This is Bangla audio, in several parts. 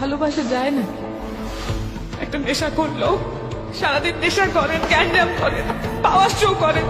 ভালোবাসা যায় না। একটা নেশা করলো, সারাদিন নেশা করেন, ক্যান্ডাম করেন, পাওয়ার শো করেন।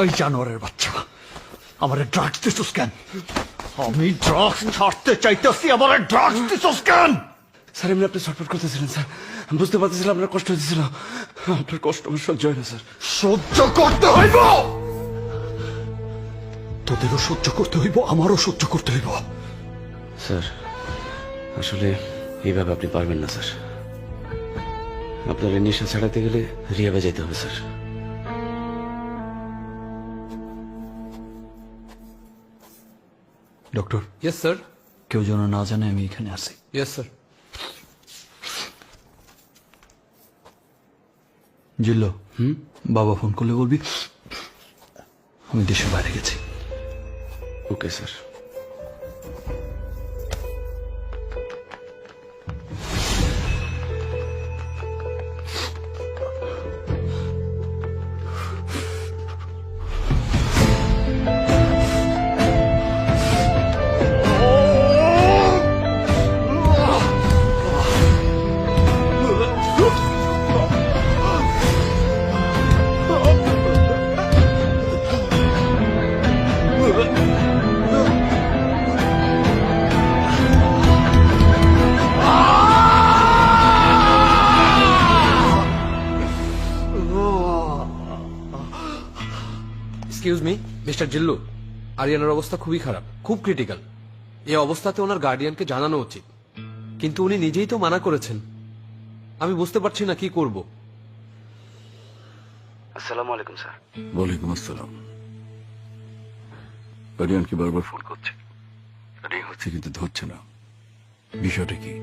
ওই জানোয়ারের বাচ্চা, আমার ড্রাগস দিছিস কেন? আমি ড্রাগস ছাড়তে চাইতেছি, আমার ড্রাগস দিছিস কেন? স্যার এমনি আপনি ছটফট করতেছিলেন স্যার, আমি বুঝতে পারতেছিলাম আপনার কষ্ট হতেছিল। আপনার কষ্ট আমার সহ্য হয় না স্যার। সহ্য করতে হইব, তোদেরও সহ্য করতে হইব, আমারও সহ্য করতে হইব। স্যার আসলে এইভাবে আপনি পারবেন না স্যার, আপনার এই নেশা ছাড়াতে গেলে রিহাবে যেতে হবে স্যার। Doctor, yes sir. কেউ যেন না জানে আমি এখানে আছি। Yes sir. জিল্লো, বাবা ফোন করলে বলবি আমি দেশের বাইরে গেছি। Okay sir. Excuse me mister Jillu, আরিয়ানার অবস্থা খুবই খারাপ, খুব ক্রিটিক্যাল। এই অবস্থাতে ওনার গার্ডিয়ানকে জানানো উচিত, কিন্তু উনি নিজেই তো মানা করেছেন। আমি বুঝতে পারছি না কি করব। আসসালামু আলাইকুম স্যার। ওয়ালাইকুম আসসালাম। আরিয়ানকে বারবার ফোন করছে, রিং হচ্ছে কিন্তু ধরছে না, বিষয়টা কি?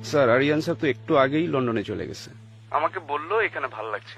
স্যার আরিয়ান স্যার তো একটু আগেই লন্ডনে চলে গেছে, আমাকে বললো এখানে ভালো লাগছে